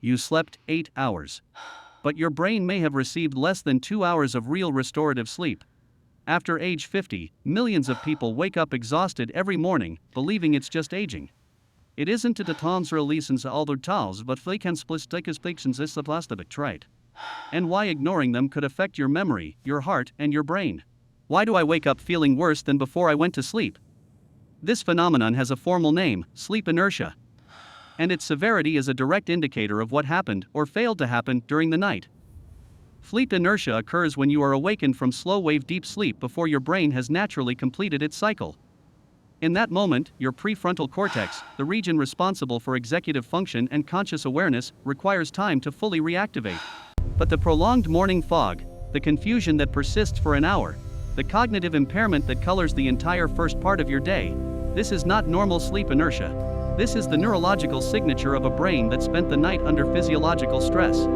You slept 8 hours. But your brain may have received less than 2 hours of real restorative sleep. After age 50, millions of people wake up exhausted every morning, believing it's just aging. It isn't to temps releases all the tals but vacansplisticus is the plastic trait. And why ignoring them could affect your memory, your heart, and your brain. Why do I wake up feeling worse than before I went to sleep? This phenomenon has a formal name, sleep inertia. And its severity is a direct indicator of what happened or failed to happen during the night. Sleep inertia occurs when you are awakened from slow-wave deep sleep before your brain has naturally completed its cycle. In that moment, your prefrontal cortex, the region responsible for executive function and conscious awareness, requires time to fully reactivate. But the prolonged morning fog, the confusion that persists for an hour, the cognitive impairment that colors the entire first part of your day, this is not normal sleep inertia. This is the neurological signature of a brain that spent the night under physiological stress.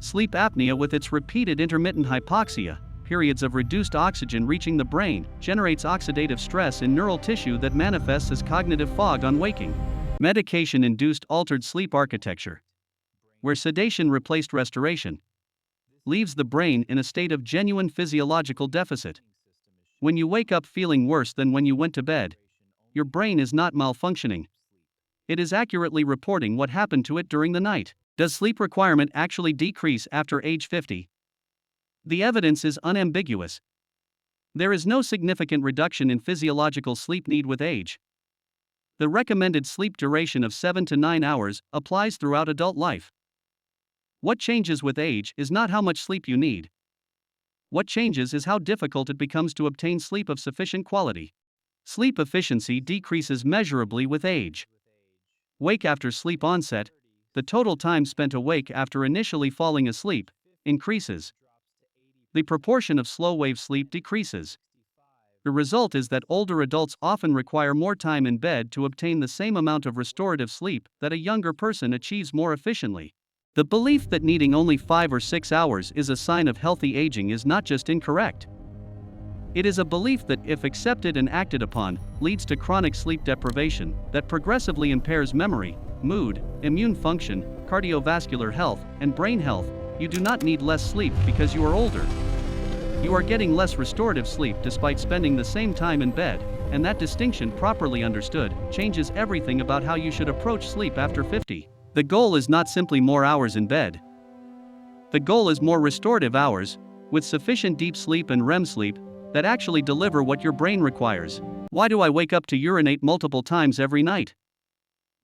Sleep apnea, with its repeated intermittent hypoxia, periods of reduced oxygen reaching the brain, generates oxidative stress in neural tissue that manifests as cognitive fog on waking. Medication-induced altered sleep architecture, where sedation replaced restoration, leaves the brain in a state of genuine physiological deficit. When you wake up feeling worse than when you went to bed, your brain is not malfunctioning. It is accurately reporting what happened to it during the night. Does sleep requirement actually decrease after age 50? The evidence is unambiguous. There is no significant reduction in physiological sleep need with age. The recommended sleep duration of 7 to 9 hours applies throughout adult life. What changes with age is not how much sleep you need. What changes is how difficult it becomes to obtain sleep of sufficient quality. Sleep efficiency decreases measurably with age. Wake after sleep onset, the total time spent awake after initially falling asleep, increases. The proportion of slow-wave sleep decreases. The result is that older adults often require more time in bed to obtain the same amount of restorative sleep that a younger person achieves more efficiently. The belief that needing only 5 or 6 hours is a sign of healthy aging is not just incorrect. It is a belief that, if accepted and acted upon, leads to chronic sleep deprivation that progressively impairs memory, mood, immune function, cardiovascular health, and brain health. You do not need less sleep because you are older. You are getting less restorative sleep despite spending the same time in bed, and that distinction, properly understood, changes everything about how you should approach sleep after 50. The goal is not simply more hours in bed. The goal is more restorative hours, with sufficient deep sleep and REM sleep, that actually deliver what your brain requires. Why do I wake up to urinate multiple times every night?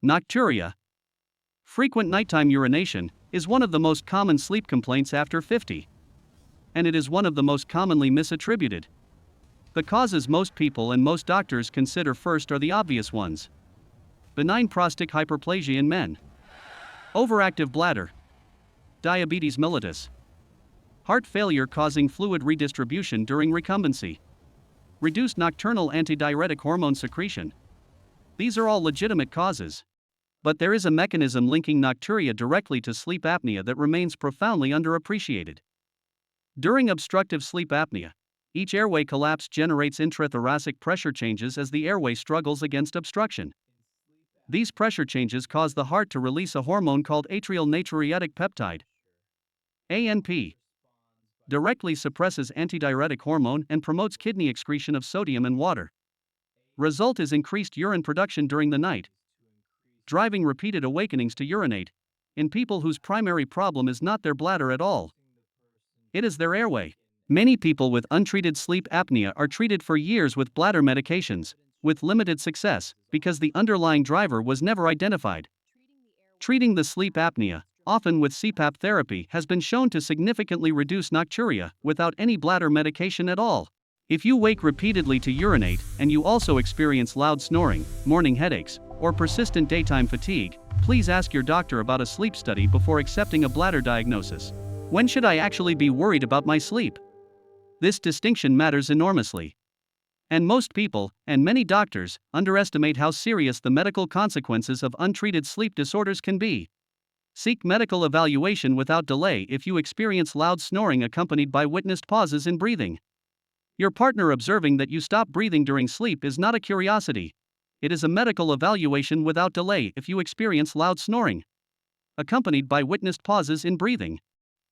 Nocturia. Frequent nighttime urination is one of the most common sleep complaints after 50. And it is one of the most commonly misattributed. The causes most people and most doctors consider first are the obvious ones. Benign prostatic hyperplasia in men. Overactive bladder. Diabetes mellitus. Heart failure causing fluid redistribution during recumbency. Reduced nocturnal antidiuretic hormone secretion. These are all legitimate causes. But there is a mechanism linking nocturia directly to sleep apnea that remains profoundly underappreciated. During obstructive sleep apnea, each airway collapse generates intrathoracic pressure changes as the airway struggles against obstruction. These pressure changes cause the heart to release a hormone called atrial natriuretic peptide, ANP. Directly suppresses antidiuretic hormone and promotes kidney excretion of sodium and water. Result is increased urine production during the night, driving repeated awakenings to urinate, in people whose primary problem is not their bladder at all. It is their airway. Many people with untreated sleep apnea are treated for years with bladder medications, with limited success, because the underlying driver was never identified. Treating the sleep apnea, often with CPAP therapy, has been shown to significantly reduce nocturia without any bladder medication at all. If you wake repeatedly to urinate, and you also experience loud snoring, morning headaches, or persistent daytime fatigue, please ask your doctor about a sleep study before accepting a bladder diagnosis. When should I actually be worried about my sleep? This distinction matters enormously. And most people, and many doctors, underestimate how serious the medical consequences of untreated sleep disorders can be. Seek medical evaluation without delay if you experience loud snoring accompanied by witnessed pauses in breathing. Your partner observing that you stop breathing during sleep is not a curiosity. It is a medical evaluation without delay if you experience loud snoring. accompanied by witnessed pauses in breathing.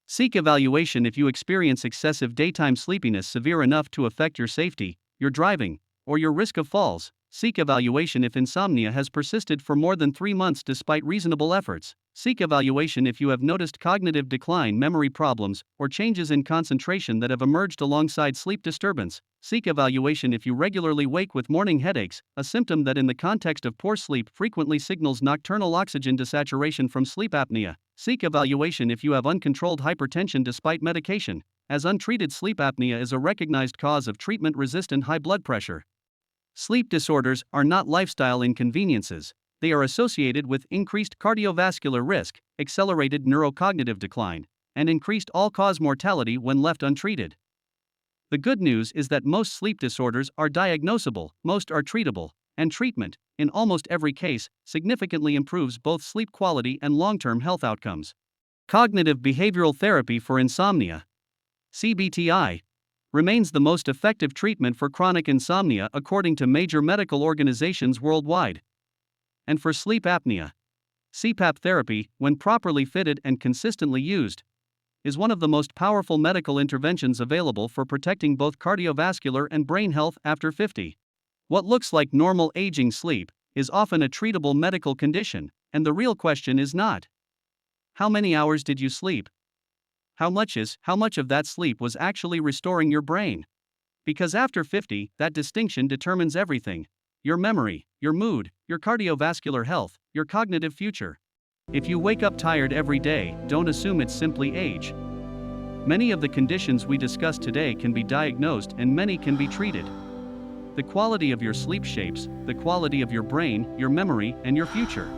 Seek evaluation if you experience excessive daytime sleepiness severe enough to affect your safety, your driving, or your risk of falls. Seek evaluation if insomnia has persisted for more than 3 months despite reasonable efforts. Seek evaluation if you have noticed cognitive decline, memory problems, or changes in concentration that have emerged alongside sleep disturbance. Seek evaluation if you regularly wake with morning headaches, a symptom that in the context of poor sleep frequently signals nocturnal oxygen desaturation from sleep apnea. Seek evaluation if you have uncontrolled hypertension despite medication, as untreated sleep apnea is a recognized cause of treatment-resistant high blood pressure. Sleep disorders are not lifestyle inconveniences. They are associated with increased cardiovascular risk, accelerated neurocognitive decline, and increased all-cause mortality when left untreated. The good news is that most sleep disorders are diagnosable, most are treatable, and treatment, in almost every case, significantly improves both sleep quality and long-term health outcomes. Cognitive behavioral therapy for insomnia, CBT-I, remains the most effective treatment for chronic insomnia according to major medical organizations worldwide. And for sleep apnea, CPAP therapy, when properly fitted and consistently used, is one of the most powerful medical interventions available for protecting both cardiovascular and brain health after 50. What looks like normal aging sleep is often a treatable medical condition, and the real question is not, how many hours did you sleep? How much of that sleep was actually restoring your brain? Because after 50, that distinction determines everything: your memory, your mood, your cardiovascular health, your cognitive future. If you wake up tired every day, don't assume it's simply age. Many of the conditions we discussed today can be diagnosed and many can be treated. The quality of your sleep shapes the quality of your brain, your memory, and your future.